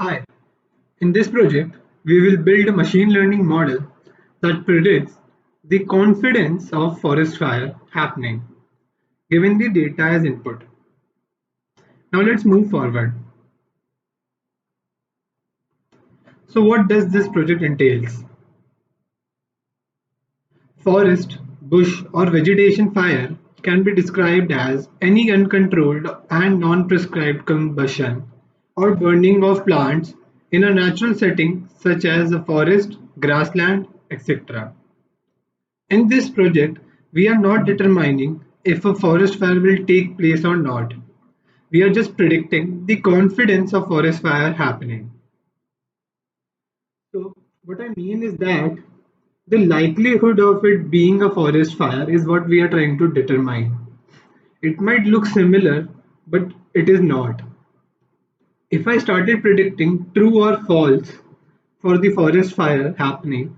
Hi, in this project, we will build a machine learning model that predicts the confidence of forest fire happening, given the data as input. Now let's move forward. So what does this project entails? Forest, bush or vegetation fire can be described as any uncontrolled and non-prescribed combustion or burning of plants in a natural setting such as a forest, grassland, etc. In this project, we are not determining if a forest fire will take place or not. We are just predicting the confidence of forest fire happening. So, what I mean is that the likelihood of it being a forest fire is what we are trying to determine. It might look similar, but it is not. If I started predicting true or false for the forest fire happening,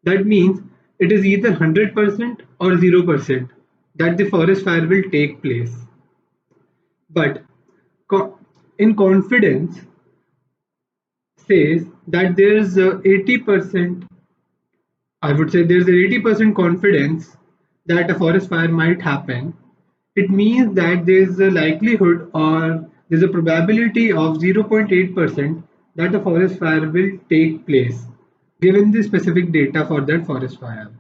that means it is either 100% or 0% that the forest fire will take place. But in confidence says that there's 80%, I would say there's an 80% confidence that a forest fire might happen. It means that there's a likelihood or there's a probability of 0.8% that a forest fire will take place given the specific data for that forest fire.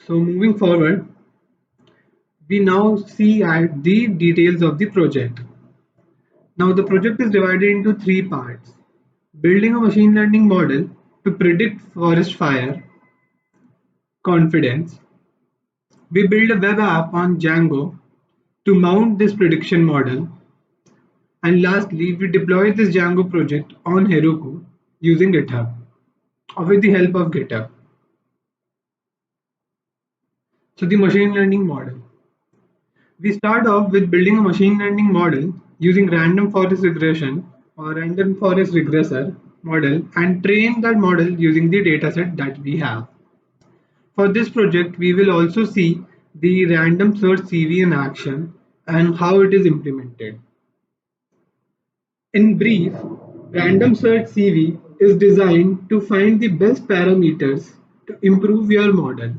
So moving forward, we now see at the details of the project. Now the project is divided into three parts. Building a machine learning model to predict forest fire confidence. We build a web app on Django to mount this prediction model. And lastly, we deploy this Django project on Heroku using GitHub or with the help of GitHub. So the machine learning model. We start off with building a machine learning model using random forest regression or random forest regressor model and train that model using the dataset that we have. For this project, we will also see the random search CV in action and how it is implemented. In brief, random search CV is designed to find the best parameters to improve your model.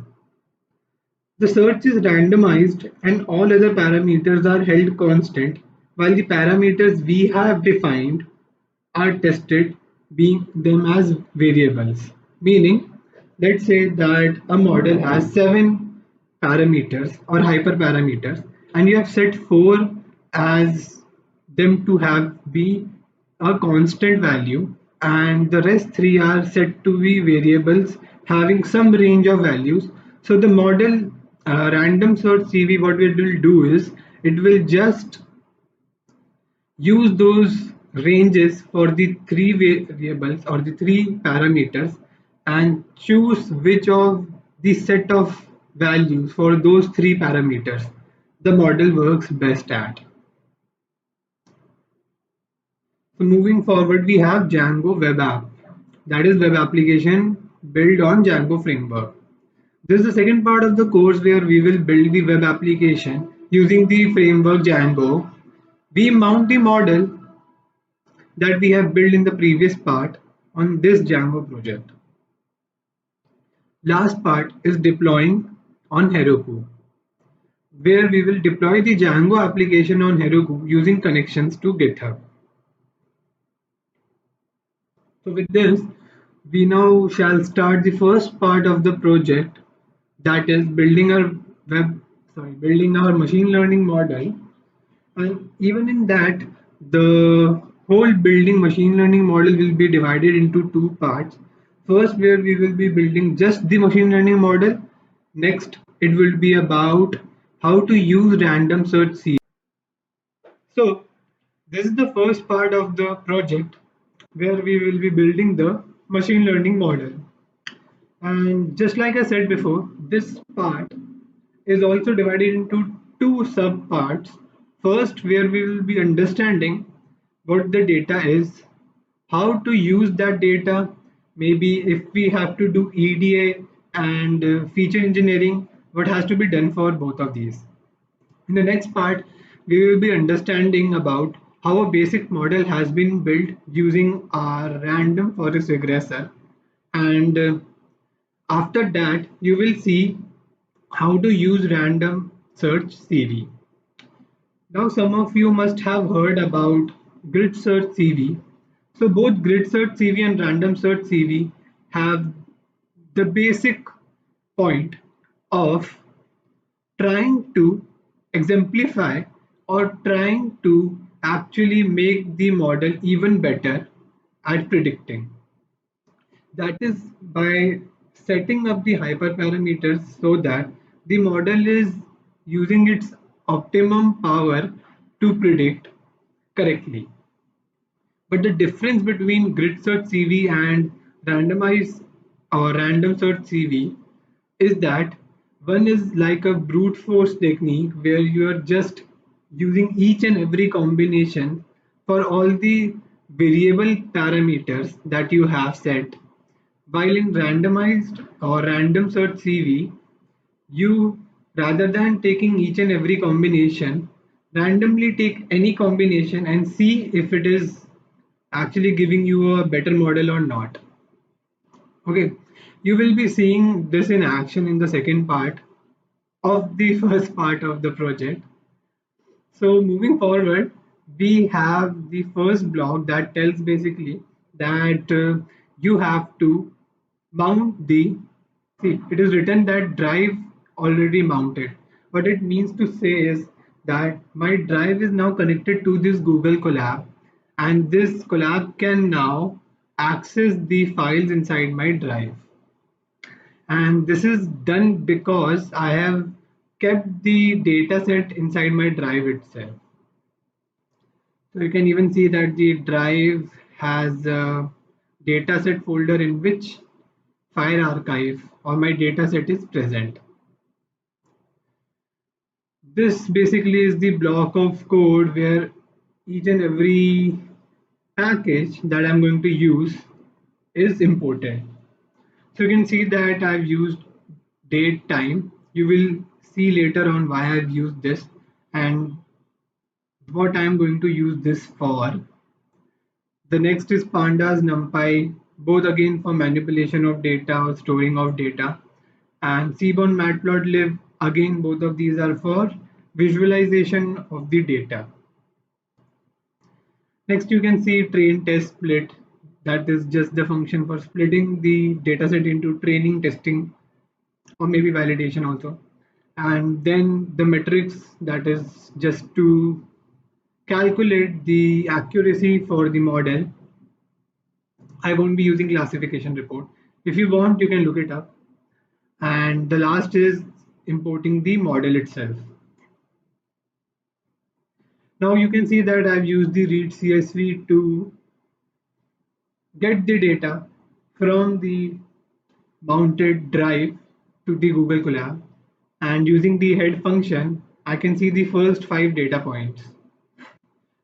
The search is randomized and all other parameters are held constant while the parameters we have defined are tested being them as variables. Meaning, let's say that a model has 7 parameters or hyperparameters and you have set 4 as them to have be a constant value and the rest 3 are set to be variables having some range of values. So the model random search CV, what it will do is it will just use those ranges for the 3 variables or the 3 parameters and choose which of the set of values for those 3 parameters the model works best at. So moving forward, we have Django web app, that is web application built on Django framework. This is the second part of the course where we will build the web application using the framework Django. We mount the model that we have built in the previous part on this Django project. Last part is deploying on Heroku, where we will deploy the Django application on Heroku using connections to GitHub. So with this, we now shall start the first part of the project, that is building our machine learning model. And even in that, the whole building machine learning model will be divided into two parts. First, where we will be building just the machine learning model. Next, it will be about how to use random search CV. So, this is the first part of the project where we will be building the machine learning model. And just like I said before, this part is also divided into two sub parts. First, where we will be understanding what the data is, how to use that data, maybe if we have to do EDA and feature engineering, what has to be done for both of these. In the next part, we will be understanding about how a basic model has been built using our random forest regressor. And after that, you will see how to use random search CV. Now, some of you must have heard about grid search CV. So, both grid search CV and random search CV have the basic point of trying to exemplify or trying to actually make the model even better at predicting. That is by setting up the hyperparameters so that the model is using its optimum power to predict correctly. But the difference between grid search CV and randomized or random search CV is that one is like a brute force technique where you are just using each and every combination for all the variable parameters that you have set, while in randomized or random search CV, you, rather than taking each and every combination, randomly take any combination and see if it is actually giving you a better model or not. Okay, you will be seeing this in action in the second part of the first part of the project. So moving forward, we have the first block that tells basically that you have to mount the, see, it is written that drive already mounted. What it means to say is that my drive is now connected to this Google Colab, and this Colab can now access the files inside my drive. And this is done because I have kept the data set inside my drive itself. So you can even see that the drive has a dataset folder in which file archive or my dataset is present. This basically is the block of code where each and every package that I'm going to use is imported. So you can see that I've used date time. You will see later on why I've used this and what I'm going to use this for. The next is pandas, numpy, both again for manipulation of data or storing of data. And seaborn, matplotlib, again both of these are for visualization of the data. Next you can see train, test, split. That is just the function for splitting the dataset into training, testing, or maybe validation also. And then the metrics, that is just to calculate the accuracy for the model. I won't be using classification report. If you want, you can look it up. And the last is importing the model itself. Now you can see that I've used the read CSV to get the data from the mounted drive to the Google Colab, and using the head function I can see the first 5 data points.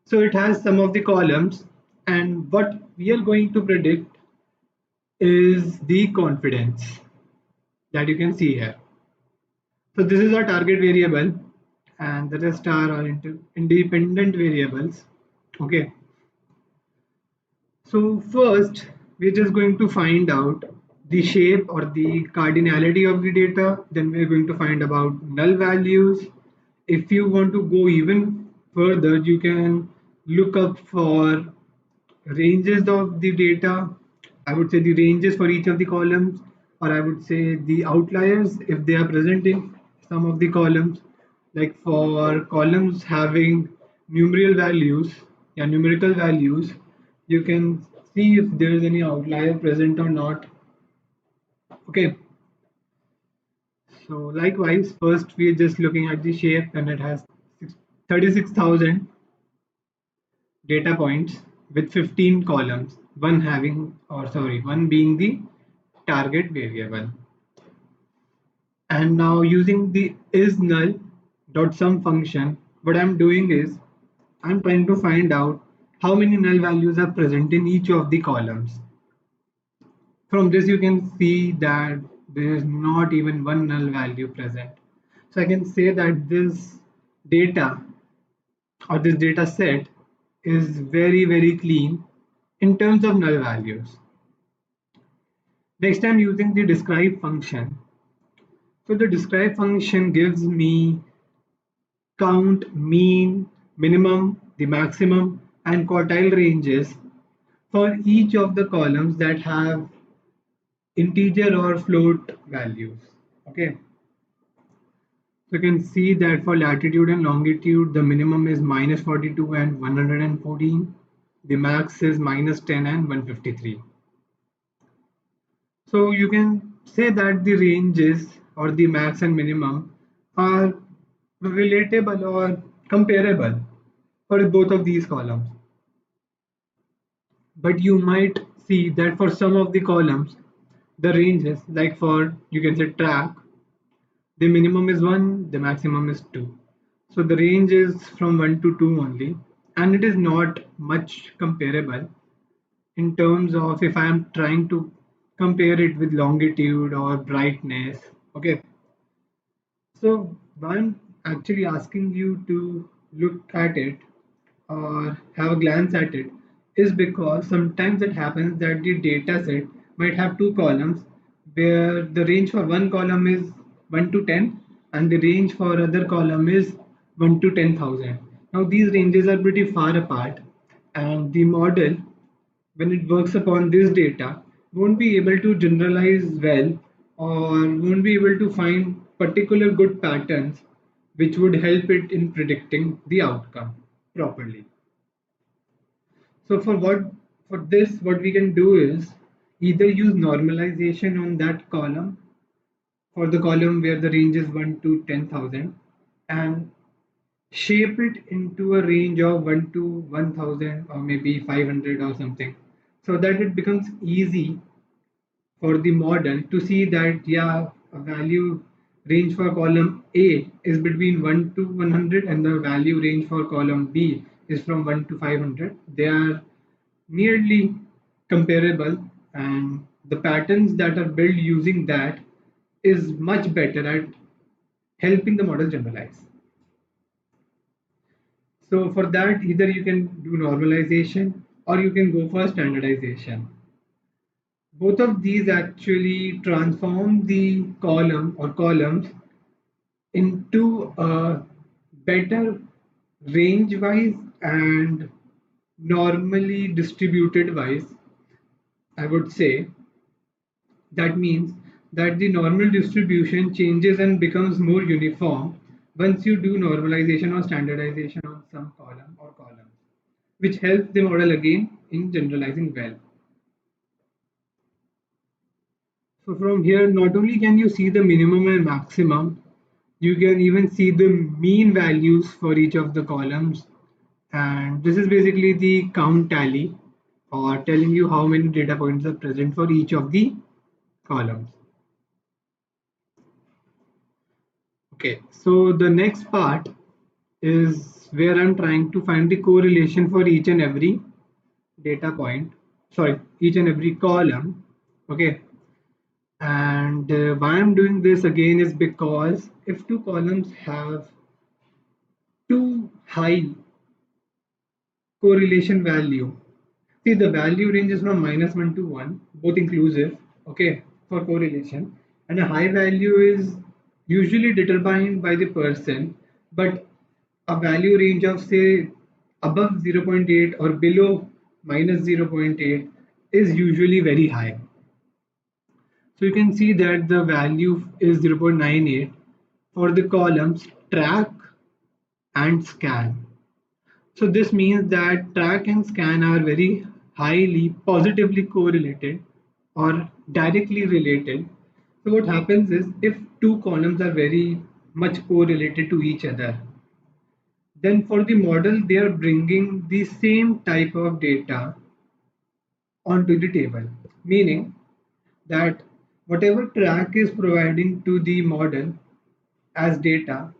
So it has some of the columns, and what we are going to predict is the confidence that you can see here. So this is our target variable and the rest are our independent variables. Okay. So first, we're just going to find out the shape or the cardinality of the data. Then we're going to find about null values. If you want to go even further, you can look up for ranges of the data. I would say the ranges for each of the columns, or I would say the outliers if they are present in some of the columns. Like for columns having numeral values, yeah, numerical values, you can see if there is any outlier present or not. Okay, so likewise, first we are just looking at the shape, and it has 36,000 data points with 15 columns, one having, or sorry, one being the target variable. And now using the is null dot sum function, what I'm doing is I'm trying to find out how many null values are present in each of the columns. From this you can see that there is not even one null value present. So I can say that this data or this data set is very clean in terms of null values. Next, I'm using the describe function. So the describe function gives me count, mean, minimum, the maximum, and quartile ranges for each of the columns that have integer or float values. Okay, so you can see that for latitude and longitude, the minimum is -42 and 114. The max is -10 and 153. So you can say that the ranges or the max and minimum are relatable or comparable for both of these columns. But you might see that for some of the columns, the ranges, like for you can say track, the minimum is 1, the maximum is 2. So the range is from 1 to 2 only, and it is not much comparable in terms of if I am trying to compare it with longitude or brightness. Okay, so why I'm actually asking you to look at it or have a glance at it is because sometimes it happens that the data set might have two columns where the range for one column is 1 to 10 and the range for other column is 1 to 10,000. Now these ranges are pretty far apart, and the model, when it works upon this data, won't be able to generalize well or won't be able to find particular good patterns which would help it in predicting the outcome properly. So for this, what we can do is either use normalization on that column for the column where the range is 1 to 10,000 and shape it into a range of 1 to 1000 or maybe 500 or something, so that it becomes easy for the model to see that yeah, a value range for column A is between 1 to 100 and the value range for column B is from 1 to 500. They are nearly comparable, and the patterns that are built using that is much better at helping the model generalize. So for that, either you can do normalization or you can go for standardization. Both of these actually transform the column or columns into a better range wise and normally distributed wise, I would say. That means that the normal distribution changes and becomes more uniform once you do normalization or standardization on some column or columns, which helps the model again in generalizing well. So from here, not only can you see the minimum and maximum, you can even see the mean values for each of the columns. And this is basically the count tally or telling you how many data points are present for each of the columns. Okay, so the next part is where I'm trying to find the correlation for each and every data point, sorry, each and every column. Okay, and why I'm doing this again is because if two columns have too high correlation value, see the value ranges from -1 to 1, both inclusive, okay, for correlation, and a high value is usually determined by the person, but a value range of say above zero point 0.8 or below minus zero point 0.8 is usually very high. So you can see that the value is 0.98 for the columns track and scan. So this means that track and scan are very highly positively correlated or directly related. So what happens is if two columns are very much correlated to each other, then for the model they are bringing the same type of data onto the table, meaning that whatever track is providing to the model as data,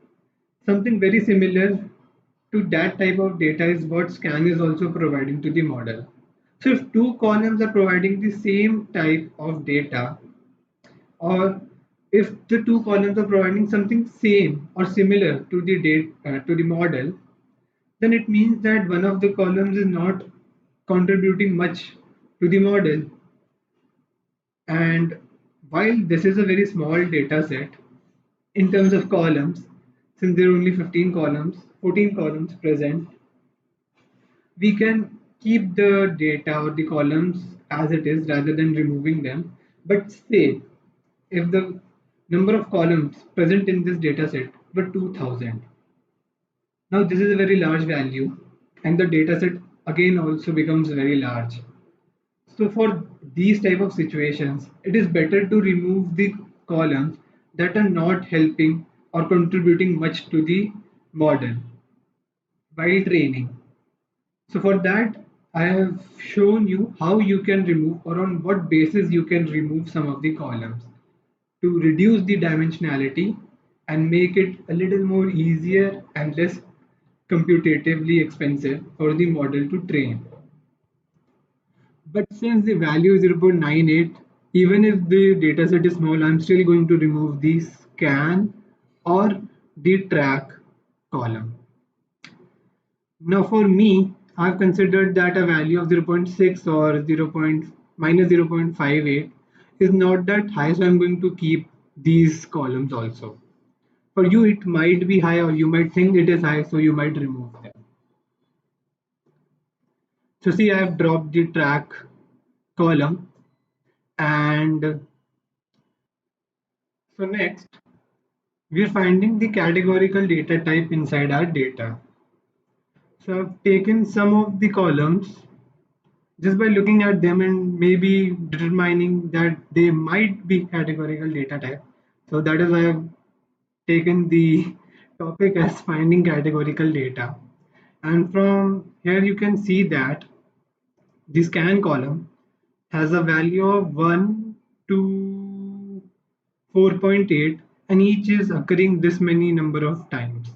something very similar to that type of data is what scan is also providing to the model. So if two columns are providing the same type of data, or if the two columns are providing something same or similar to the data to the model, then it means that one of the columns is not contributing much to the model. And while this is a very small data set in terms of columns, since there are only 15 columns, 14 columns present, we can keep the data or the columns as it is rather than removing them. But say if the number of columns present in this data set were 2000, now this is a very large value and the data set again also becomes very large. So for these type of situations, it is better to remove the columns that are not helping or contributing much to the model while training. So for that, I have shown you how you can remove or on what basis you can remove some of the columns to reduce the dimensionality and make it a little more easier and less computatively expensive for the model to train. But since the value is 0.98, even if the dataset is small, I'm still going to remove the scan or the track column. Now for me, I've considered that a value of zero point 0.6 or 0.58 is not that high, so I'm going to keep these columns also. For you, it might be high or you might think it is high, so you might remove them. So see, I have dropped the track column, and so next we're finding the categorical data type inside our data. So I've taken some of the columns just by looking at them and maybe determining that they might be categorical data type. So that is why I've taken the topic as finding categorical data. And from here you can see that the scan column has a value of 1 to 4.8 and each is occurring this many number of times.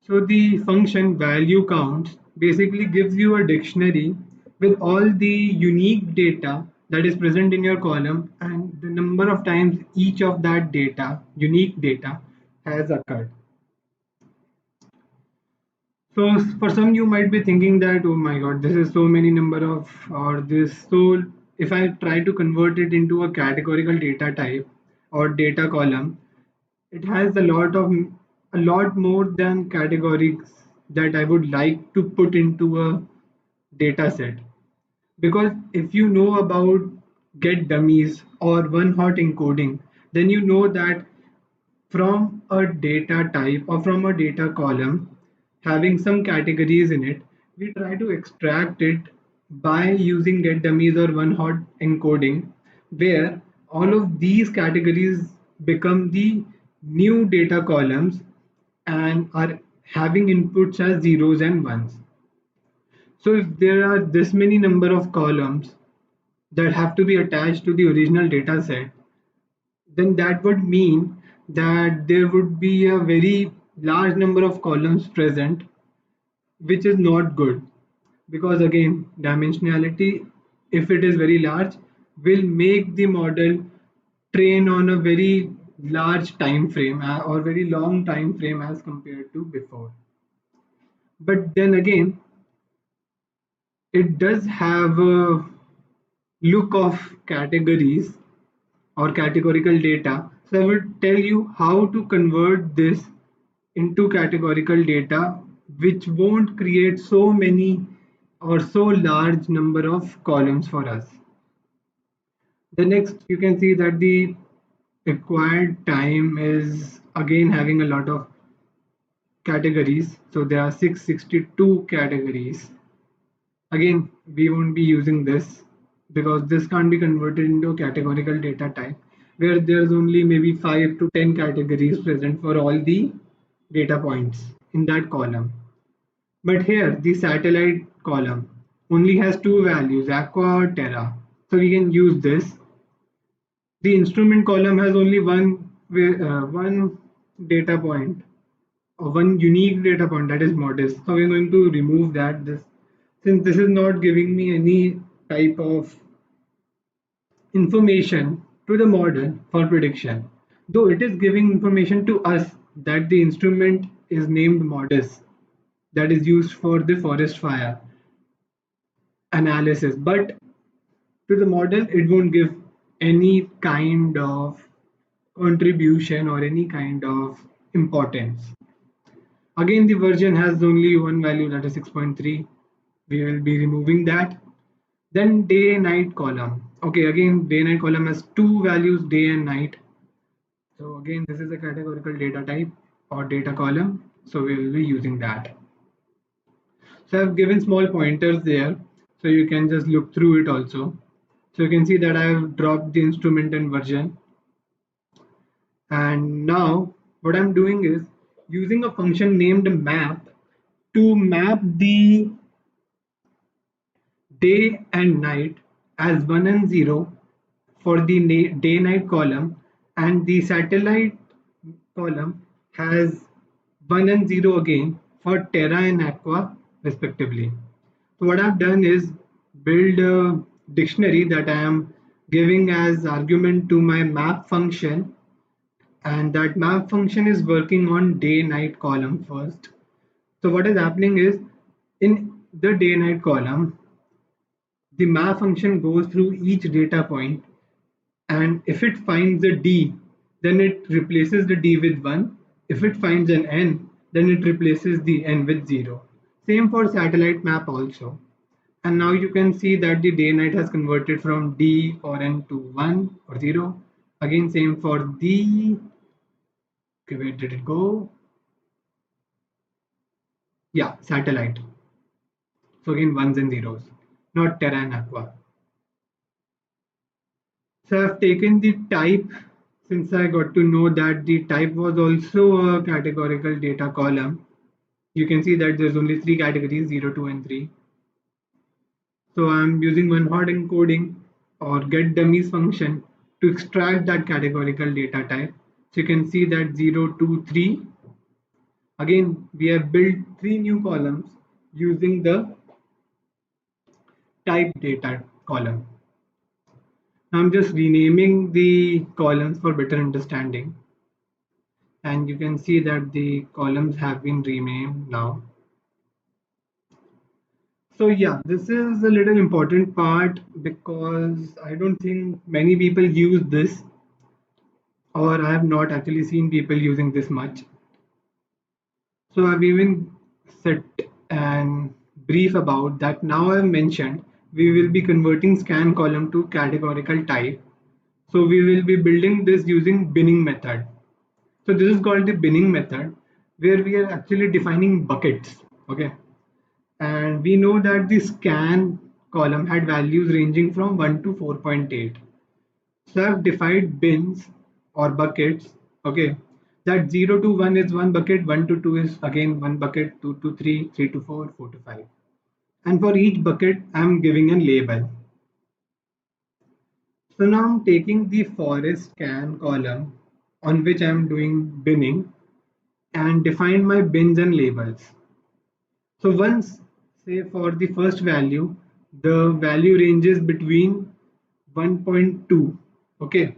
So the function value counts basically gives you a dictionary with all the unique data that is present in your column and the number of times each of that data, unique data, has occurred. So for some you might be thinking that, oh my god, this is so many number of or this, so if I try to convert it into a categorical data type or data column, it has a lot more than categories that I would like to put into a data set. Because if you know about get dummies or one hot encoding, then you know that from a data type or from a data column having some categories in it, we try to extract it by using get dummies or one hot encoding, where all of these categories become the new data columns and are having inputs as zeros and ones. So if there are this many number of columns that have to be attached to the original data set, then that would mean that there would be a very large number of columns present, which is not good because again, dimensionality, if it is very large, will make the model train on a very large time frame or very long time frame as compared to before. But then again, it does have a look of categories or categorical data. So I will tell you how to convert this into categorical data, which won't create so many or so large number of columns for us. The next, you can see that the required time is again having a lot of categories. So there are 662 categories. Again, we won't be using this because this can't be converted into a categorical data type where there's only maybe 5 to 10 categories present for all the data points in that column. But here, the satellite column only has two values, aqua or terra. So we can use this. The instrument column has only one data point or one unique data point, that is modest. So we're going to remove that. This since this is not giving me any type of information to the model for prediction, though it is giving information to us that the instrument is named modest. that is used for the forest fire analysis, but to the model it won't give any kind of contribution or any kind of importance. Again, the version has only one value, that is 6.3. We will be removing that. Then day night column. Okay, again day night column has two values, day and night. So again, this is a categorical data type or data column. So we will be using that. So I've given small pointers there, so you can just look through it also. So you can see that I've dropped the instrument and version. And now what I'm doing is using a function named map to map the day and night as 1 and 0 for the day night column, and the satellite column has 1 and 0 again for terra and aqua respectively. So what I've done is build a dictionary that I am giving as argument to my map function, and that map function is working on day night column first. So what is happening is in the day night column, the map function goes through each data point, and if it finds a D, then it replaces the D with 1. If it finds an N, then it replaces the N with 0. Same for satellite map also. And now you can see that the day night has converted from D or N to 1 or 0. Again, same for the, okay, where did it go? Yeah, satellite. So again, ones and zeros, not terra and aqua. So I've taken the type, since I got to know that the type was also a categorical data column. You can see that there's only three categories, 0, 2, and 3. So I'm using one hot encoding or get dummies function to extract that categorical data type. So you can see that 0, 2, 3. Again, we have built three new columns using the type data column. I'm just renaming the columns for better understanding. And you can see that the columns have been renamed now. So yeah, this is a little important part because I don't think many people use this, or I have not actually seen people using this much. So I've even set and brief about that. Now I've mentioned we will be converting scan column to categorical type. So we will be building this using binning method. So this is called the binning method, where we are actually defining buckets. Okay. And we know that the scan column had values ranging from 1 to 4.8. So I've defined bins or buckets. Okay, that 0 to 1 is one bucket, 1 to 2 is again one bucket, 2 to 3, 3 to 4, 4 to 5. And for each bucket, I'm giving a label. So now I'm taking the forest scan column on which I'm doing binning and define my bins and labels. So once, say for the first value, the value ranges between 1.2. Okay,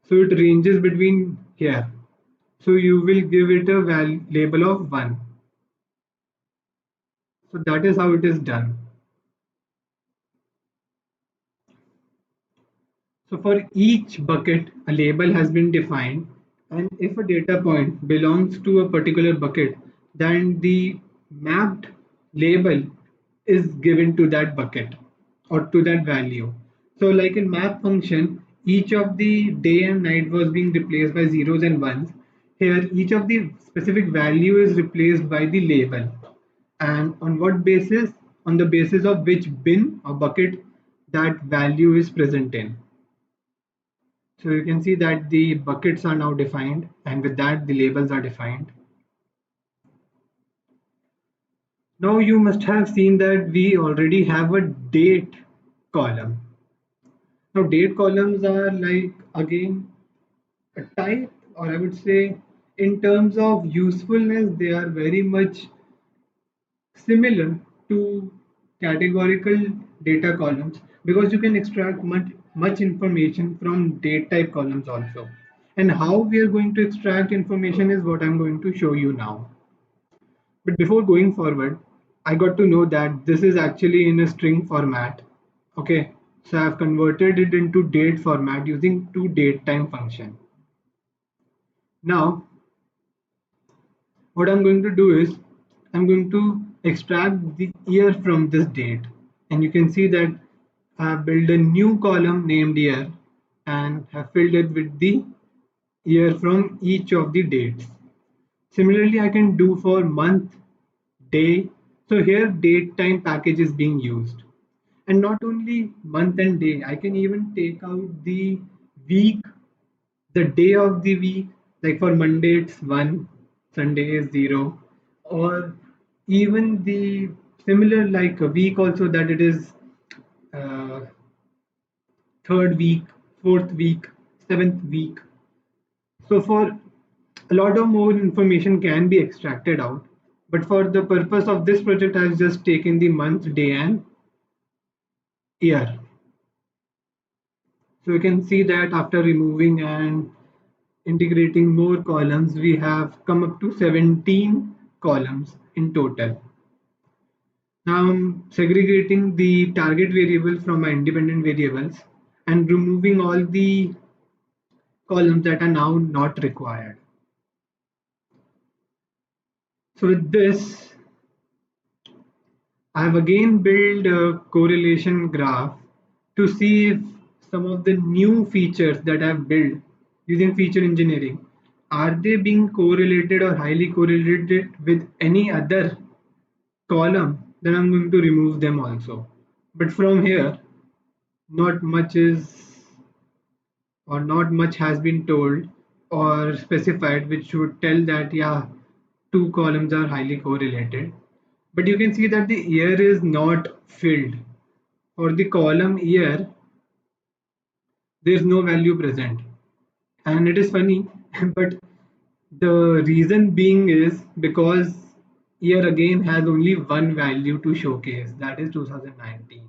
so it ranges between here. So you will give it a label of 1. So that is how it is done. So for each bucket, a label has been defined, and if a data point belongs to a particular bucket, then the mapped label is given to that bucket or to that value. So like in map function, each of the day and night was being replaced by zeros and ones. Here, each of the specific value is replaced by the label. And on what basis? On the basis of which bin or bucket that value is present in. So you can see that the buckets are now defined, and with that the labels are defined. Now you must have seen that we already have a date column. Now date columns are like again a type, or I would say in terms of usefulness they are very much similar to categorical data columns, because you can extract much information from date type columns also. And how we are going to extract information is what I'm going to show you now. But before going forward, I got to know that this is actually in a string format. Okay, so I've converted it into date format using two datetime function. Now, what I'm going to do is I'm going to extract the year from this date. And you can see that I have built a new column named year and have filled it with the year from each of the dates. Similarly, I can do for month, day. So here date time package is being used. And not only month and day, I can even take out the week, the day of the week. Like for Monday it's 1, Sunday is 0, or even the similar like a week also, that it is uh, third week, fourth week, seventh week. So for a lot of more information can be extracted out, but for the purpose of this project I've just taken the month, day and year. So you can see that after removing and integrating more columns, we have come up to 17 columns in total. Now I'm segregating the target variable from my independent variables and removing all the columns that are now not required. So with this, I have again built a correlation graph to see if some of the new features that I've built using feature engineering, are they being correlated or highly correlated with any other column. Then I'm going to remove them also. But from here, not much is or not much has been told or specified which would tell that yeah, two columns are highly correlated. But you can see that the year is not filled. For the column year, there is no value present. And it is funny, but the reason being is because year again has only one value to showcase, that is 2019.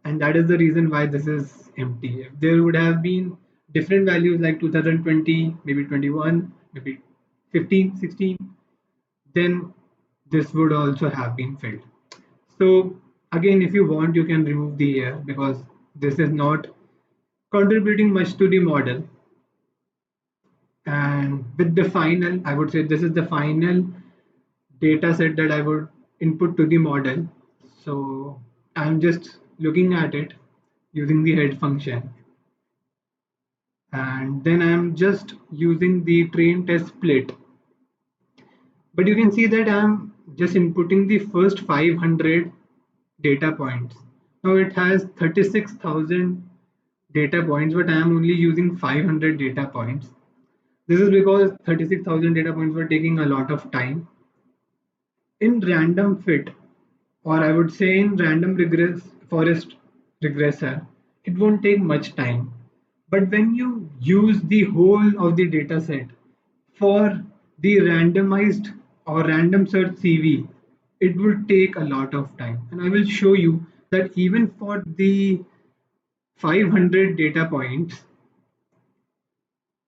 And that is the reason why this is empty. If there would have been different values like 2020, maybe 21, maybe 15, 16, then this would also have been filled. So again, if you want, you can remove the year because this is not contributing much to the model. And with the final, I would say this is the final data set that I would input to the model. So I'm just looking at it using the head function, and then I'm just using the train test split. But you can see that I'm just inputting the first 500 data points. Now it has 36,000 data points, but I am only using 500 data points. This is because 36,000 data points were taking a lot of time. In random fit, or I would say in random regress forest regressor, it won't take much time. But when you use the whole of the data set for the randomized or random search CV, it will take a lot of time. And I will show you that even for the 500 data points,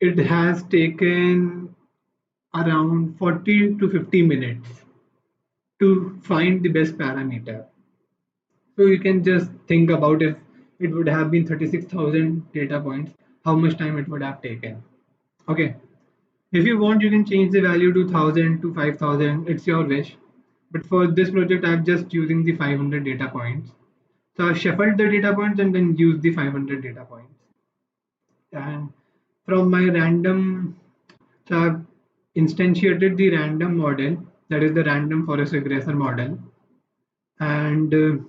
it has taken around 40 to 50 minutes to find the best parameter. So you can just think about if it would have been 36,000 data points, how much time it would have taken. Okay. If you want, you can change the value to 1000 to 5000. It's your wish. But for this project, I'm just using the 500 data points. So I've shuffled the data points and then used the 500 data points. And from my random, so I've instantiated the random model, that is the random forest regressor model. And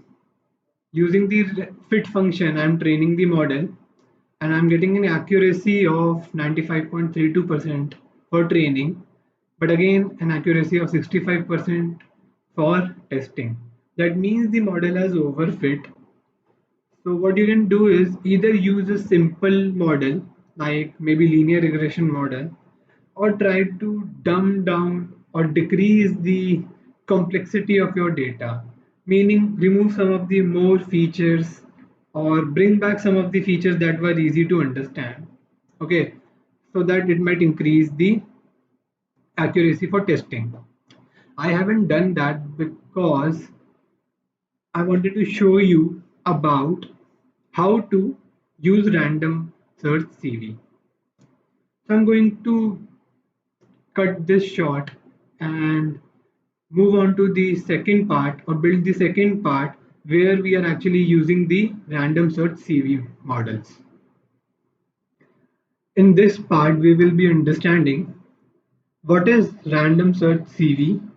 using the fit function, I'm training the model and I'm getting an accuracy of 95.32% for training, but again an accuracy of 65% for testing. That means the model has overfit. So what you can do is either use a simple model like maybe linear regression model, or try to dumb down or decrease the complexity of your data, meaning remove some of the more features or bring back some of the features that were easy to understand. Okay, so that it might increase the accuracy for testing. I haven't done that because I wanted to show you about how to use random search CV. So I'm going to cut this short and move on to the second part, or build the second part where we are actually using the random search CV models. In this part, we will be understanding what is random search CV,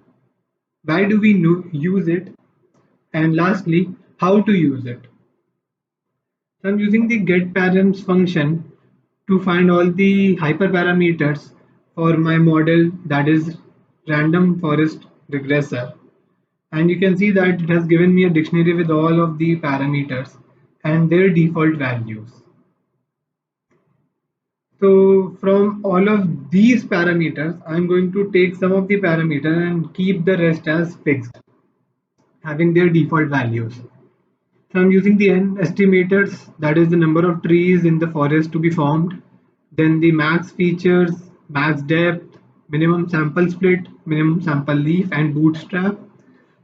why do we use it, and lastly, how to use it. So I'm using the getParams function to find all the hyperparameters for my model, that is random forest regressor. And you can see that it has given me a dictionary with all of the parameters and their default values. So from all of these parameters, I'm going to take some of the parameters and keep the rest as fixed, having their default values. So I'm using the n estimators, that is the number of trees in the forest to be formed, then the max features, max depth, minimum sample split, minimum sample leaf, and bootstrap.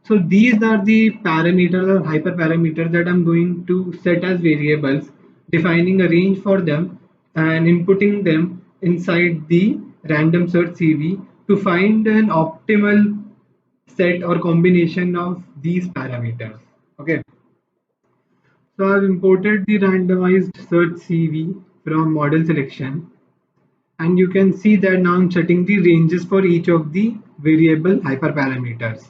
So these are the parameters or hyperparameters that I'm going to set as variables, defining a range for them and inputting them inside the random search CV to find an optimal set or combination of these parameters. Okay. So I've imported the randomized search CV from model selection, and you can see that now I'm setting the ranges for each of the variable hyperparameters.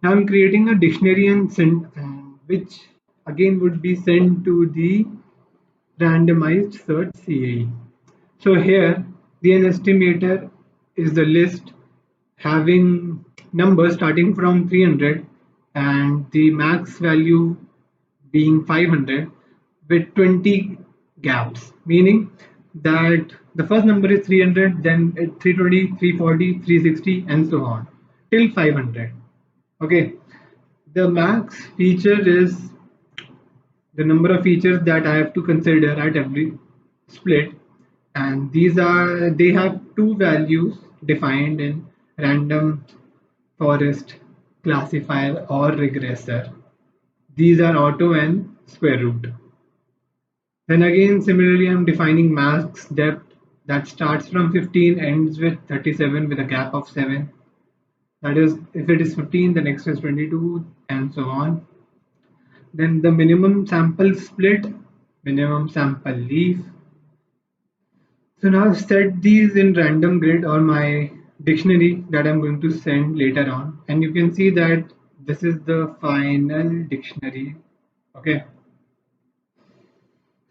Now I'm creating a dictionary and send, which again would be sent to the randomized search CAE. So here the n estimator is the list having numbers starting from 300 and the max value being 500 with 20 gaps, meaning that the first number is 300, then 320, 340, 360, and so on till 500. Okay, the max feature is the number of features that I have to consider at every split, and they have two values defined in random forest classifier or regressor. These are auto and square root. Then again, similarly, I'm defining max depth that starts from 15, ends with 37 with a gap of 7. That is, if it is 15, the next is 22, and so on. Then the minimum sample split, minimum sample leaf. So now I've set these in random grid or my dictionary that I'm going to send later on. And you can see that this is the final dictionary. Okay.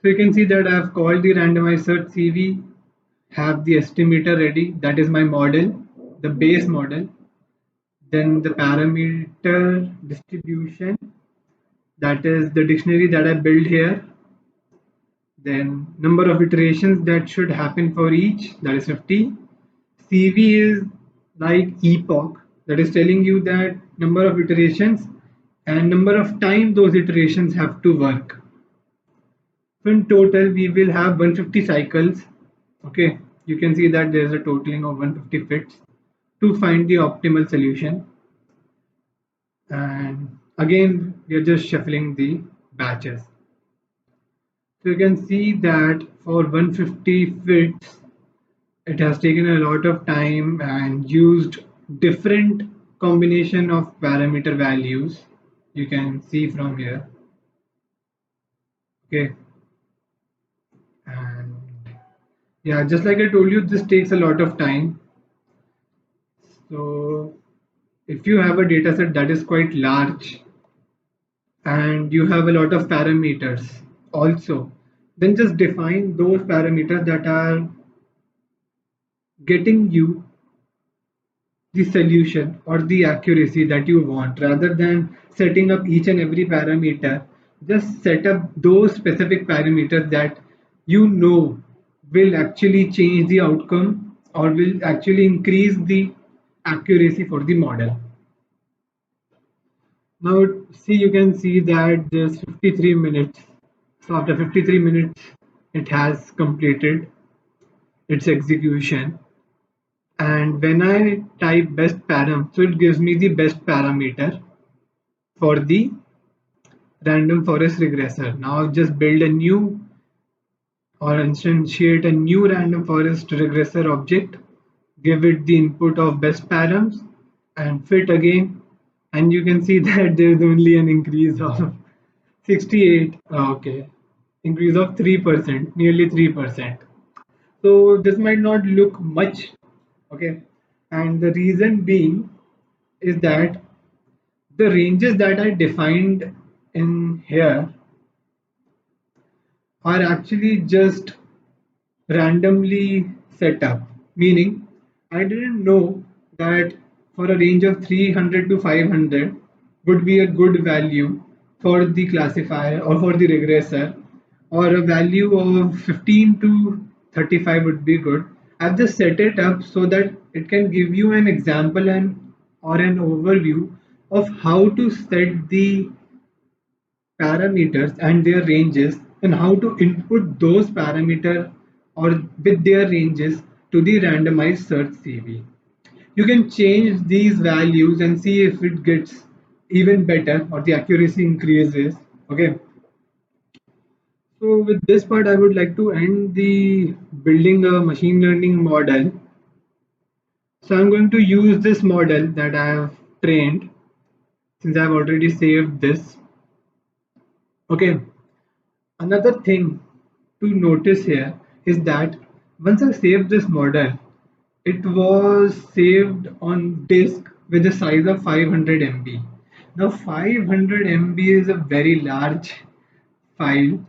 So you can see that I've called the randomized search CV, have the estimator ready. That is my model, the base model. Then the parameter distribution, that is the dictionary that I built here. Then number of iterations that should happen for each, that is 50. CV is like epoch, that is telling you that number of iterations and number of time those iterations have to work. So in total we will have 150 cycles. Okay, you can see that there's a totaling of 150 fits to find the optimal solution. And again we are just shuffling the batches. So you can see that for 150 fits it has taken a lot of time and used different combination of parameter values. You can see from here. Okay, and yeah, just like I told you, this takes a lot of time. So if you have a data set that is quite large and you have a lot of parameters also, then just define those parameters that are getting you the solution or the accuracy that you want. Rather than setting up each and every parameter, just set up those specific parameters that you know will actually change the outcome or will actually increase the accuracy for the model. Now see, you can see that there's 53 minutes. So after 53 minutes it has completed its execution, and when I type best param, so it gives me the best parameter for the random forest regressor. Now I've just build a new or instantiate a new random forest regressor object, give it the input of best params and fit again, and you can see that there's only an increase of 68, okay, increase of 3%, nearly 3%. So this might not look much, okay, and the reason being is that the ranges that I defined in here are actually just randomly set up, meaning I didn't know that for a range of 300 to 500 would be a good value for the classifier or for the regressor, or a value of 15 to 35 would be good. I've just set it up so that it can give you an example and or an overview of how to set the parameters and their ranges and how to input those parameters or with their ranges to the randomized search CV. You can change these values and see if it gets even better or the accuracy increases. Okay, so with this part, I would like to end the building a machine learning model. So I'm going to use this model that I have trained since I've already saved this. Okay, another thing to notice here is that once I saved this model, it was saved on disk with a size of 500 MB. Now 500 MB is a very large file.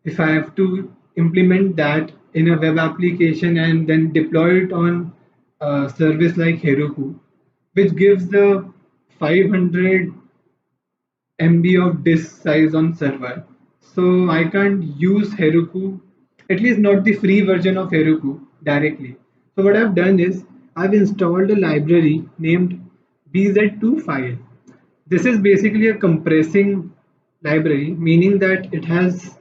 If I have to implement that in a web application and then deploy it on a service like Heroku, which gives the 500 MB of disk size on server. So I can't use Heroku, at least not the free version of Heroku directly. So what I've done is I've installed a library named bz2 file. This is basically a compressing library, meaning that it has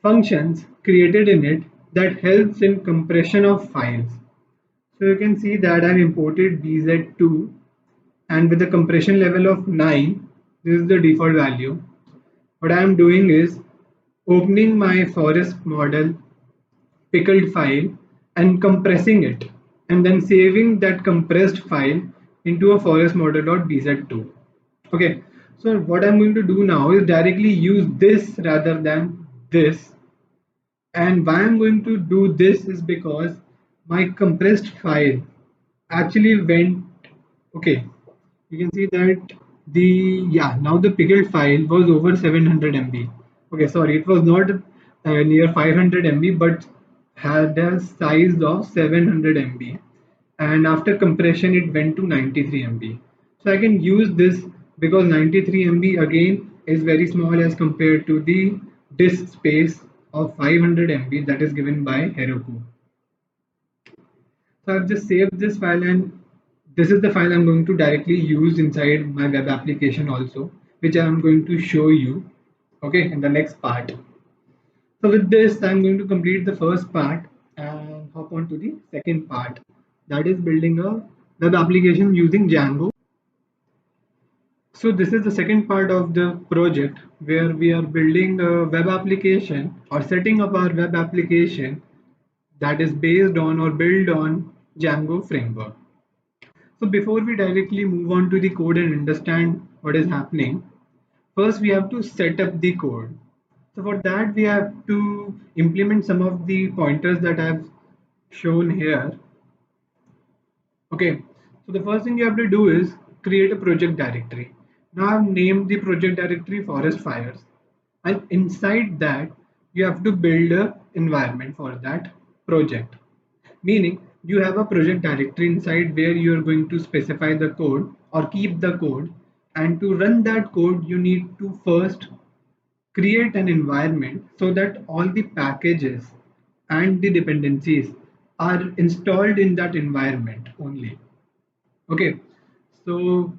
functions created in it that helps in compression of files. So you can see that I've imported bz2 and with a compression level of 9, this is the default value. What I am doing is opening my forest model pickled file and compressing it and then saving that compressed file into a forest model.bz2. Okay, so what I'm going to do now is directly use this rather than this, and why I'm going to do this is because my compressed file actually went, okay, you can see that the, yeah, now the pickled file was over 700 MB. Okay, sorry, it was not near 500 MB but had a size of 700 MB, and after compression it went to 93 MB. So I can use this because 93 MB again is very small as compared to the disk space of 500 MB that is given by Heroku. So I've just saved this file, and this is the file I'm going to directly use inside my web application also, which I'm going to show you, okay, in the next part. So with this, I'm going to complete the first part and hop on to the second part, that is building a web application using Django. So this is the second part of the project where we are building a web application or setting up our web application that is based on or built on Django framework. So before we directly move on to the code and understand what is happening, first we have to set up the code. So for that we have to implement some of the pointers that I've shown here. Okay, so the first thing you have to do is create a project directory. Now I've named the project directory Forest Fires, and inside that you have to build a environment for that project. Meaning you have a project directory inside where you are going to specify the code or keep the code, and to run that code you need to first create an environment so that all the packages and the dependencies are installed in that environment only. Okay, so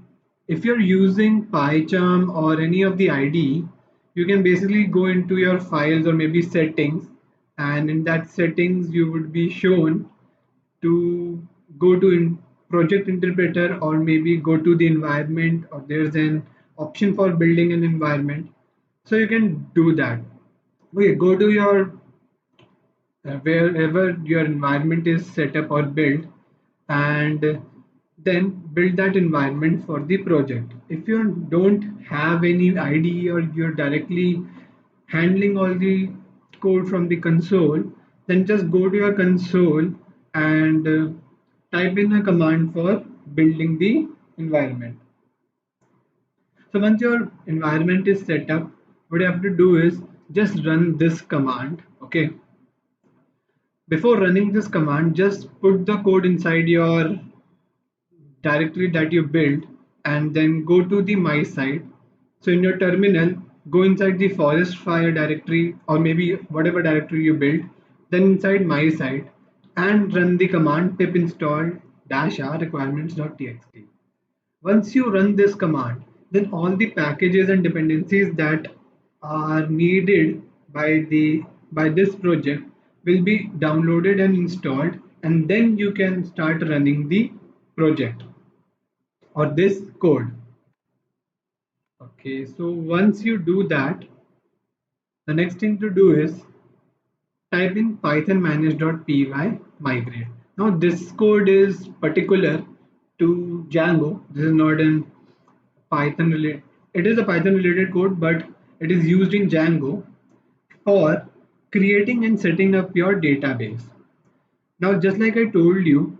if you're using PyCharm or any of the IDE, you can basically go into your files or maybe settings, and in that settings you would be shown to go to project interpreter, or maybe go to the environment, or there's an option for building an environment. So you can do that. Okay, go to your wherever your environment is set up or built, and then build that environment for the project. If you don't have any IDE, or you're directly handling all the code from the console, then just go to your console and type in a command for building the environment. So once your environment is set up, what you have to do is just run this command. Okay, before running this command, just put the code inside your directory that you built, and then go to the my site. So in your terminal, go inside the forest fire directory, or maybe whatever directory you built, then inside my site, and run the command pip install -r requirements.txt. Once you run this command, then all the packages and dependencies that are needed by this project will be downloaded and installed, and then you can start running the project or this code. Okay, so once you do that, the next thing to do is type in python manage.py migrate. Now this code is particular to Django. This is not in Python related. It is a Python related code, but it is used in Django for creating and setting up your database. Now, just like I told you,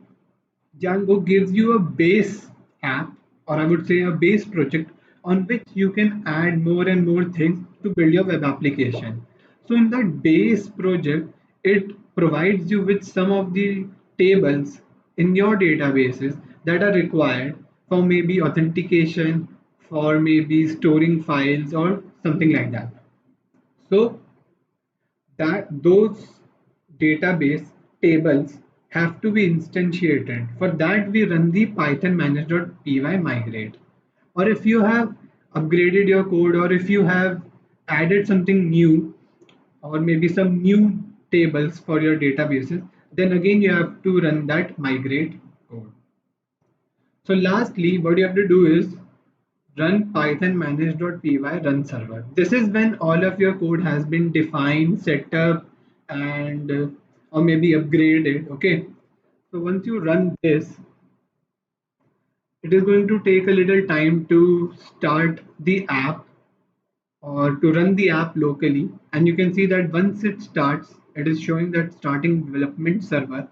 Django gives you a base app, or I would say a base project, on which you can add more and more things to build your web application. So in that base project, it provides you with some of the tables in your databases that are required for maybe authentication, for maybe storing files or something like that. So that those database tables have to be instantiated. For that, we run the python manage.py migrate. Or if you have upgraded your code, or if you have added something new, or maybe some new tables for your databases, then again you have to run that migrate code. So lastly, what you have to do is run python manage.py run server. This is when all of your code has been defined, set up, and or maybe upgraded. Okay, so once you run this, it is going to take a little time to start the app, or to run the app locally, and you can see that once it starts, it is showing that starting development server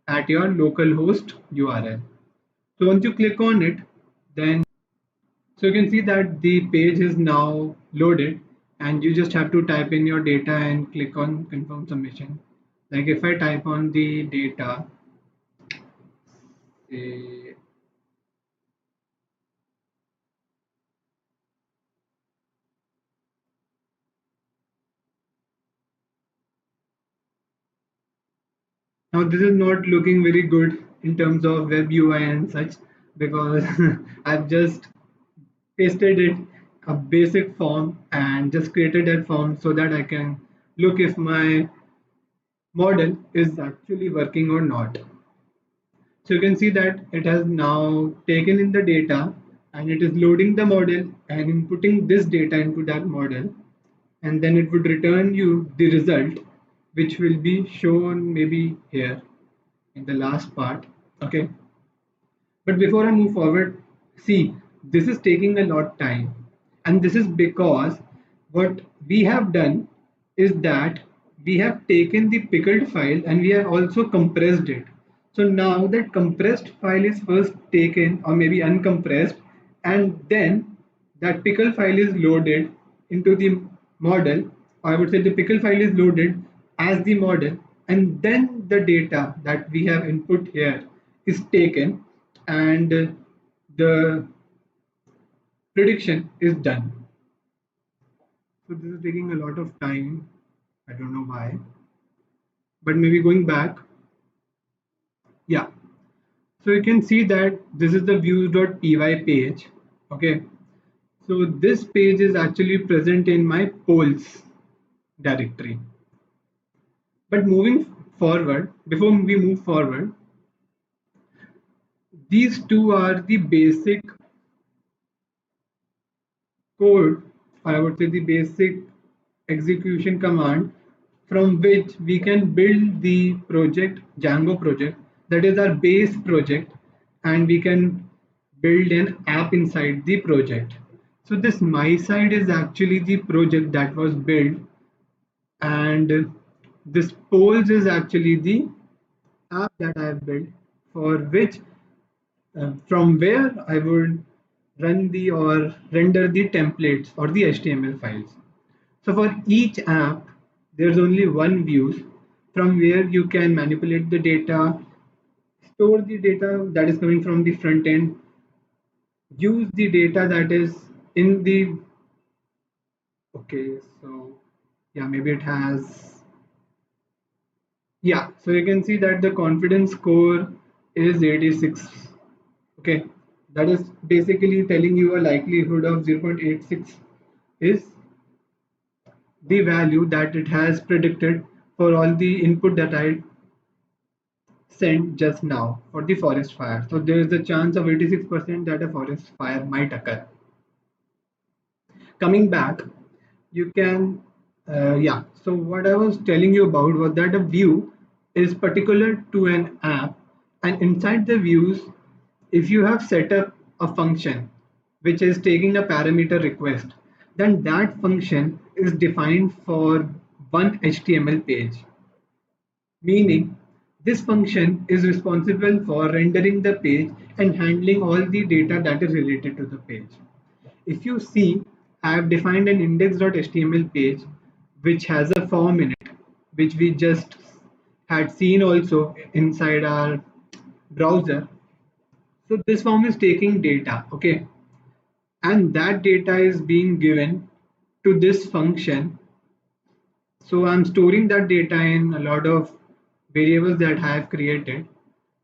at your localhost URL. So once you click on it, then so you can see that the page is now loaded, and you just have to type in your data and click on confirm submission. Like if I type on the data, say, now this is not looking very good in terms of web UI and such, because I've just pasted it a basic form and just created that form so that I can look if my model is actually working or not. So you can see that it has now taken in the data, and it is loading the model and inputting this data into that model, and then it would return you the result, which will be shown maybe here in the last part. Okay, but before I move forward, see, this is taking a lot of time. And this is because what we have done is that we have taken the pickled file and we have also compressed it. So now that compressed file is first taken, or maybe uncompressed, and then that pickle file is loaded into the model. I would say the pickle file is loaded as the model, and then the data that we have input here is taken, and the prediction is done. So this is taking a lot of time. I don't know why, but maybe going back. Yeah. So you can see that this is the views.py page. Okay. So this page is actually present in my polls directory. But moving forward, before we move forward, These two are the basic code, I would say the basic execution command from which we can build the project, Django project, that is our base project, and we can build an app inside the project. So this my side is actually the project that was built, and this polls is actually the app that I have built, for which from where I would run the or render the templates or the HTML files. So for each app, there's only one views from where you can manipulate the data, store the data that is coming from the front end, use the data that is in the, okay, so yeah, maybe it has, yeah, so you can see that the confidence score is 86. Okay, that is basically telling you a likelihood of 0.86 is the value that it has predicted for all the input that I sent just now for the forest fire. So there is a chance of 86% that a forest fire might occur. Coming back, you can, yeah. So what I was telling you about was that a view is particular to an app, and inside the views, if you have set up a function which is taking a parameter request, then that function is defined for one HTML page. Meaning, this function is responsible for rendering the page and handling all the data that is related to the page. If you see, I have defined an index.html page which has a form in it, which we just had seen also inside our browser. So this form is taking data, okay, and that data is being given to this function. So I'm storing that data in a lot of variables that I have created,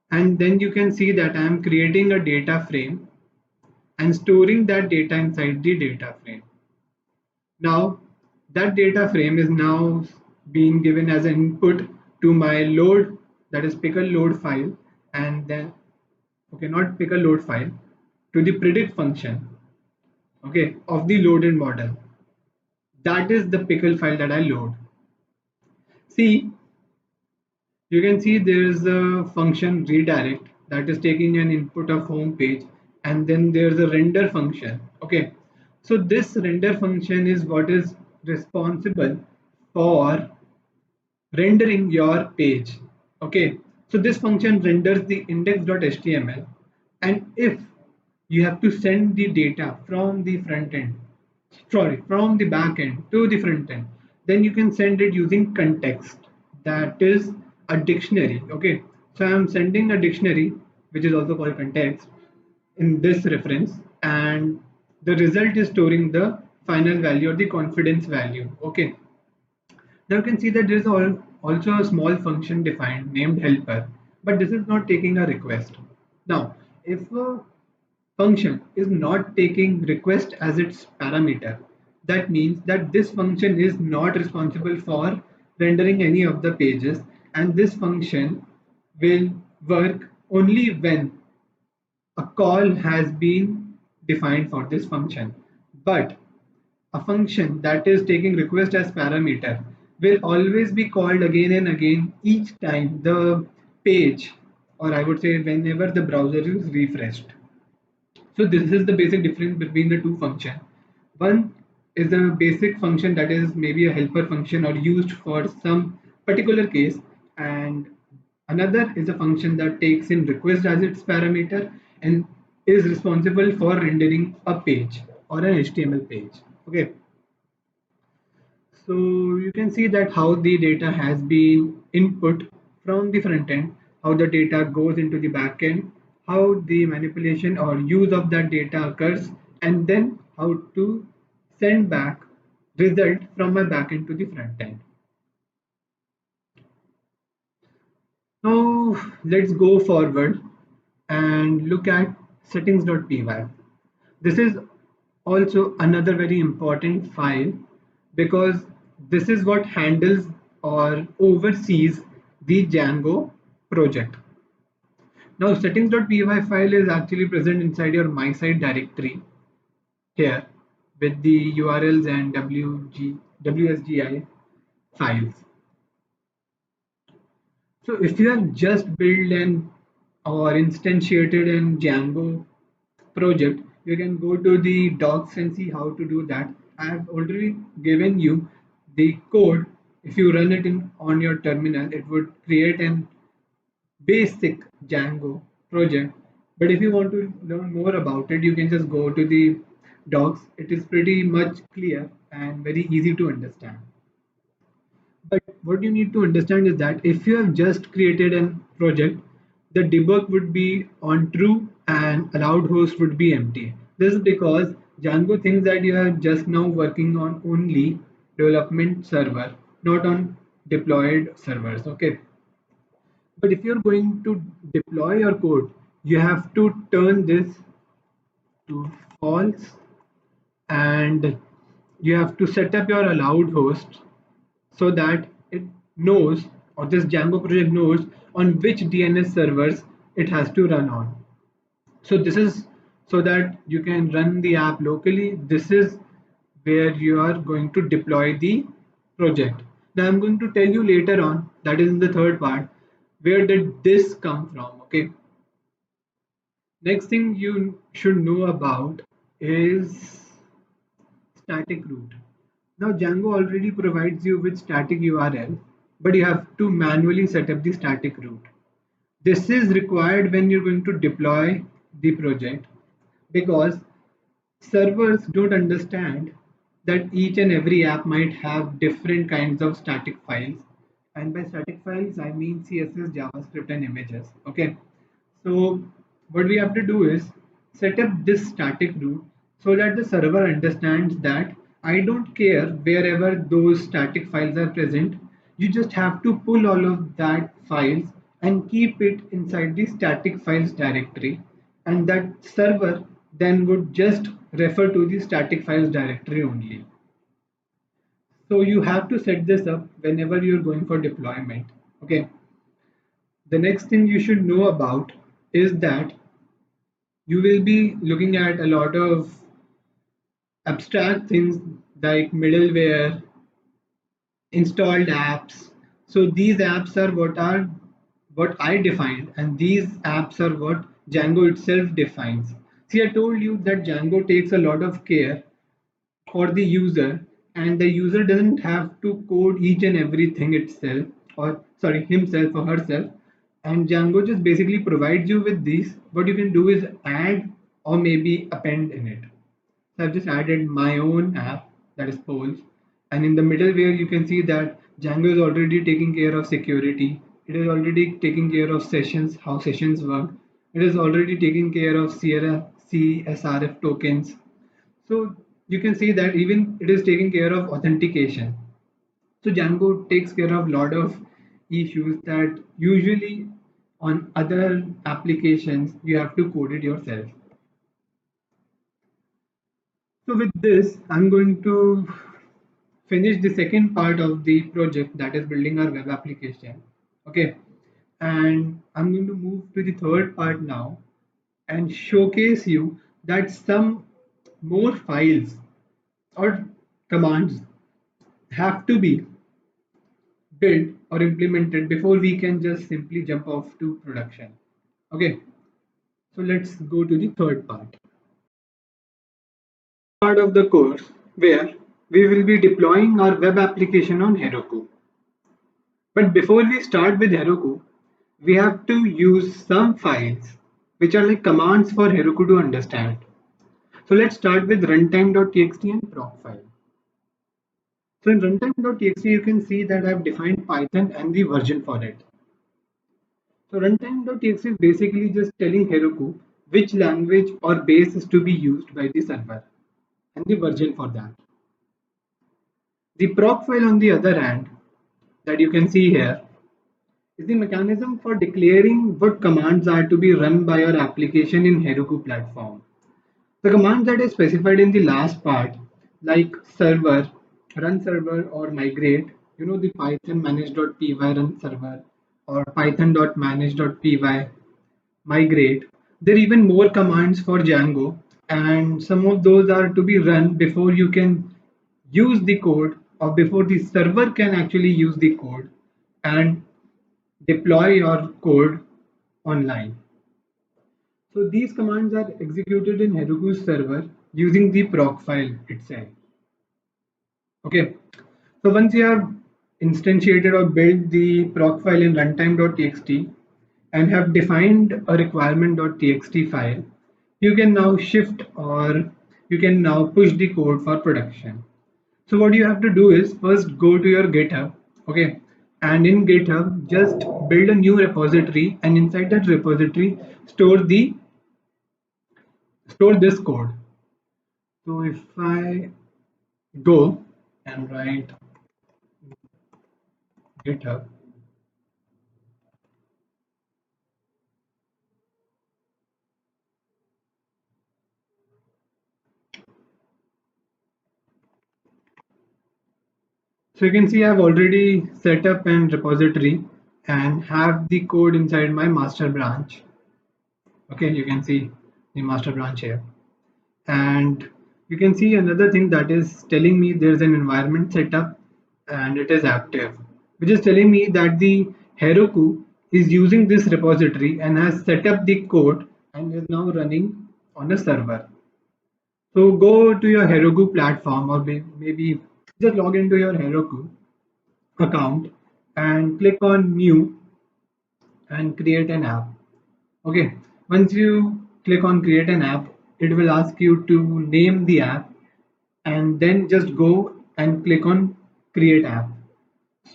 and then you can see that I'm creating a data frame and storing that data inside the data frame. Now that data frame is now being given as an input to my load, that is pickle load file, and then, okay, not pickle load file, to the predict function, okay, of the loaded model. That is the pickle file that I load. See, you can see there is a function redirect that is taking an input of home page, and then there's a render function. Okay, so this render function is what is responsible for rendering your page. Okay, so this function renders the index.html, and if you have to send the data from the front end, sorry, from the back end to the front end, then you can send it using context, that is a dictionary. Okay, so I'm sending a dictionary which is also called context in this reference, and the result is storing the final value or the confidence value. Okay, now you can see that there is also a small function defined named helper, but this is not taking a request. Now, if a function is not taking request as its parameter, that means that this function is not responsible for rendering any of the pages, and this function will work only when a call has been defined for this function. But a function that is taking request as parameter will always be called again and again each time the page, or I would say whenever the browser is refreshed. So this is the basic difference between the two functions. One is a basic function that is maybe a helper function or used for some particular case, and another is a function that takes in request as its parameter and is responsible for rendering a page or an HTML page. Okay, so you can see that how the data has been input from the front end, how the data goes into the back end, how the manipulation or use of that data occurs, and then how to send back result from my back end to the front end. Now let's go forward and look at settings.py. This is also another very important file because this is what handles or oversees the Django project. Now settings.py file is actually present inside your my site directory here with the URLs and WSGI files. So if you have just built an or instantiated an Django project, you can go to the docs and see how to do that. I have already given you the code. If you run it in on your terminal, it would create an basic Django project. But if you want to learn more about it, you can just go to the docs. It is pretty much clear and very easy to understand. But what you need to understand is that if you have just created a project, the debug would be on true and allowed host would be empty. This is because Django thinks that you are just now working on only development server, not on deployed servers. Okay. But if you're going to deploy your code, you have to turn this to false and you have to set up your allowed host so that it knows or this Django project knows on which DNS servers it has to run on. So this is so that you can run the app locally. This is where you are going to deploy the project. Now I'm going to tell you later on, that is in the third part, where did this come from. Okay. Next thing you should know about is static root. Now Django already provides you with static URL, but you have to manually set up the static root. This is required when you're going to deploy the project because servers don't understand that each and every app might have different kinds of static files. And by static files, I mean CSS, JavaScript, and images. Okay. So what we have to do is set up this static root so that the server understands that I don't care wherever those static files are present. You just have to pull all of that files and keep it inside the static files directory, and that server then would just refer to the static files directory only. So you have to set this up whenever you're going for deployment. Okay. The next thing you should know about is that you will be looking at a lot of abstract things like middleware, installed apps. So these apps are what I defined, and these apps are what Django itself defines. See, I told you that Django takes a lot of care for the user, and the user doesn't have to code each and everything itself, or sorry, himself or herself. And Django just basically provides you with these. What you can do is add or maybe append in it. So I've just added my own app, that is polls, and in the middleware you can see that Django is already taking care of security. It is already taking care of sessions, how sessions work. It is already taking care of CSRF tokens. So you can see that even it is taking care of authentication. So Django takes care of a lot of issues that usually on other applications you have to code it yourself. So with this, I'm going to finish the second part of the project, that is building our web application. Okay. And I'm going to move to the third part now and showcase you that some more files or commands have to be built or implemented before we can just simply jump off to production. Okay. So let's go to the third part. Part of the course where we will be deploying our web application on Heroku. But before we start with Heroku, we have to use some files which are like commands for Heroku to understand. So let's start with runtime.txt and proc file. So in runtime.txt you can see that I've defined Python and the version for it. So runtime.txt is basically just telling Heroku which language or base is to be used by the server and the version for that. The proc file on the other hand that you can see here is the mechanism for declaring what commands are to be run by your application in Heroku platform. The commands that is specified in the last part, like server, run server, or migrate, the python manage.py run server or python.manage.py. migrate. There are even more commands for Django, and some of those are to be run before you can use the code or before the server can actually use the code and deploy your code online. So these commands are executed in Heroku's server using the proc file itself. Okay, so once you have instantiated or built the proc file in runtime.txt and have defined a requirement.txt file, you can now shift or you can now push the code for production. So what you have to do is first go to your GitHub, okay, and in GitHub just build a new repository, and inside that repository store this code. So if I go and write GitHub, so you can see I've already set up an repository and have the code inside my master branch. Okay, you can see the master branch here. And you can see another thing that is telling me there's an environment setup and it is active, which is telling me that the Heroku is using this repository and has set up the code and is now running on a server. So go to your Heroku platform or maybe just log into your Heroku account and click on new and create an app. Okay, once you click on create an app, it will ask you to name the app and then just go and click on create app.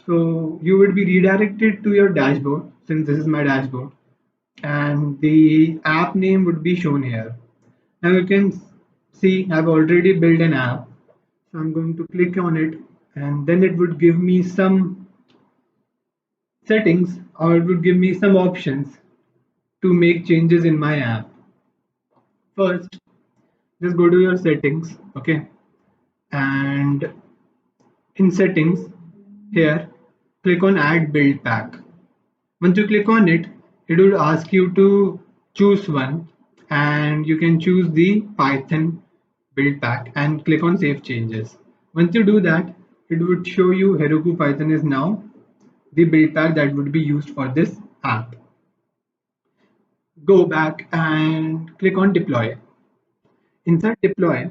So you would be redirected to your dashboard, since this is my dashboard, and the app name would be shown here. Now you can see I've already built an app. So I'm going to click on it and then it would give me some settings or it would give me some options to make changes in my app. First, just go to your settings, okay, and in settings here click on add build pack. Once you click on it, it will ask you to choose one and you can choose the Python build pack and click on save changes. Once you do that, it would show you Heroku Python is now the build pack that would be used for this app. Go back and click on deploy. Inside deploy,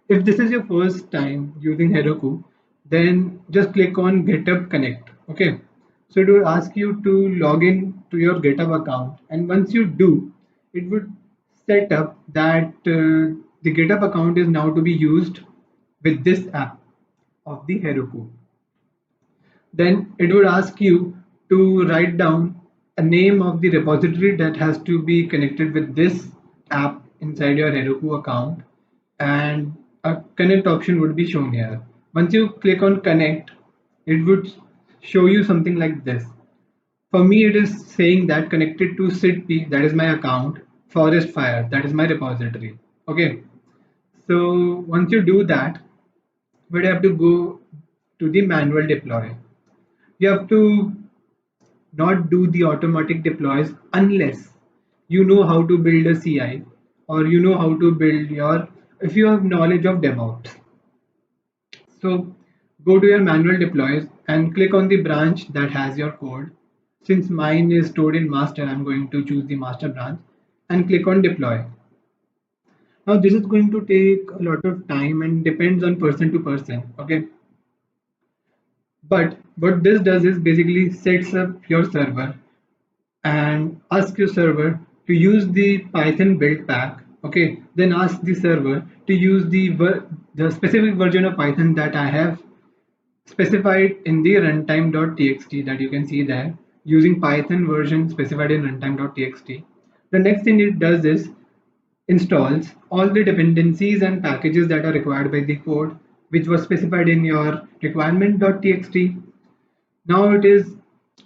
if this is your first time using Heroku, then just click on GitHub Connect. Okay, so it will ask you to log in to your GitHub account, and once you do, it would set up that the GitHub account is now to be used with this app of the Heroku. Then it would ask you to write down a name of the repository that has to be connected with this app inside your Heroku account, and a connect option would be shown here. Once you click on connect, it would show you something like this. For me, it is saying that connected to SIDP, that is my account, Forest Fire, that is my repository. Okay, so once you do that, we'd have to go to the manual deploy. You have to not do the automatic deploys unless you know how to build a CI or you know how to build your, if you have knowledge of DevOps. So go to your manual deploys and click on the branch that has your code. Since mine is stored in master, I'm going to choose the master branch and click on deploy. Now this is going to take a lot of time and depends on person to person. Okay. But what this does is basically sets up your server and ask your server to use the Python build pack. Okay, then ask the server to use the specific version of Python that I have specified in the runtime.txt that you can see there, using Python version specified in runtime.txt. The next thing it does is installs all the dependencies and packages that are required by the code which was specified in your requirement.txt. Now it is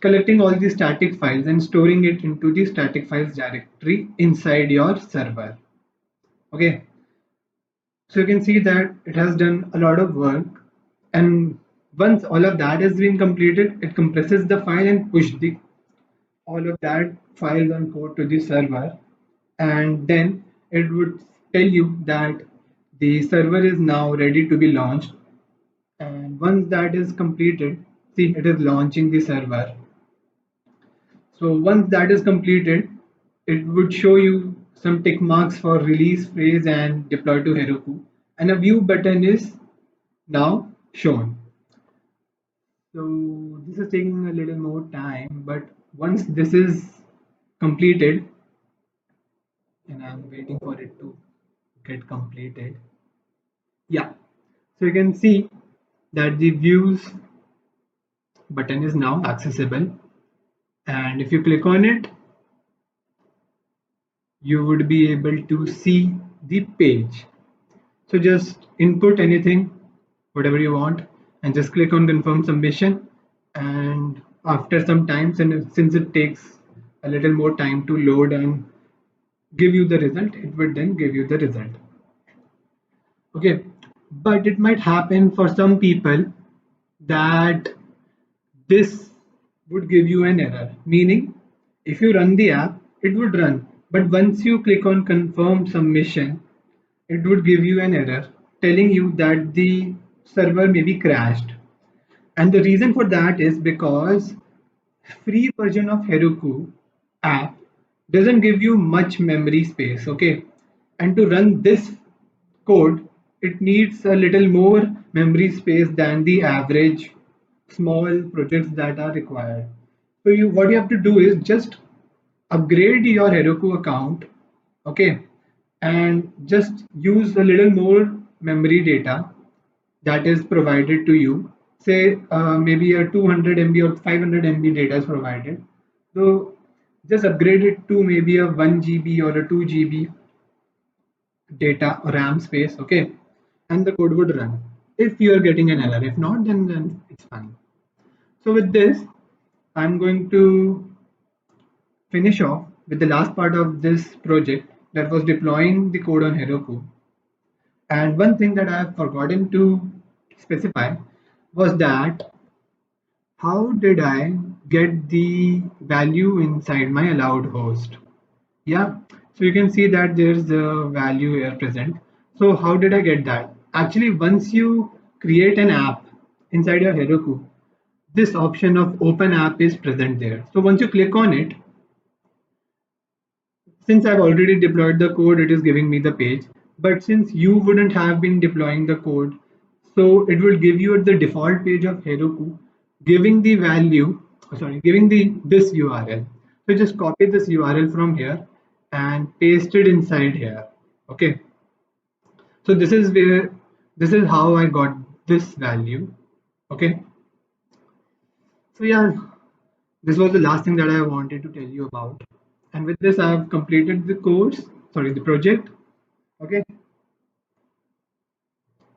collecting all the static files and storing it into the static files directory inside your server. Okay, so you can see that it has done a lot of work, and once all of that has been completed, it compresses the file and push the all of that files and code to the server, and then it would tell you that the server is now ready to be launched. And once that is completed, see, it is launching the server. So once that is completed, it would show you some tick marks for release phase and deploy to Heroku, and a view button is now shown. So this is taking a little more time, but once this is completed, and I'm waiting for it to get completed. Yeah, so you can see that the views button is now accessible, and if you click on it, you would be able to see the page. So just input anything, whatever you want, and just click on confirm submission. And after some time, since it takes a little more time to load and give you the result, it would then give you the result. Okay, but it might happen for some people that this would give you an error, meaning if you run the app, it would run, but once you click on confirm submission, it would give you an error telling you that the server may be crashed. And the reason for that is because free version of Heroku app doesn't give you much memory space, okay? And to run this code, it needs a little more memory space than the average small projects that are required. So what you have to do is just upgrade your Heroku account, okay, and just use a little more memory data that is provided to you. Say maybe a 200 MB or 500 MB data is provided. So just upgrade it to maybe a 1 GB or a 2 GB data or RAM space, okay, and the code would run. If you are getting an error, if not, then it's fine. So with this, I'm going to finish off with the last part of this project, that was deploying the code on Heroku. And one thing that I have forgotten to specify was that how did I get the value inside my allowed host? Yeah, so you can see that there's the value here present. So how did I get that? Actually, once you create an app inside your Heroku, this option of open app is present there. So once you click on it, since I've already deployed the code, it is giving me the page. But since you wouldn't have been deploying the code, so it will give you at the default page of Heroku, giving the value, giving the this URL. So just copy this URL from here and paste it inside here. Okay. So this is how I got this value. Okay. So yeah, this was the last thing that I wanted to tell you about. And with this, I have completed the course, the project. Okay.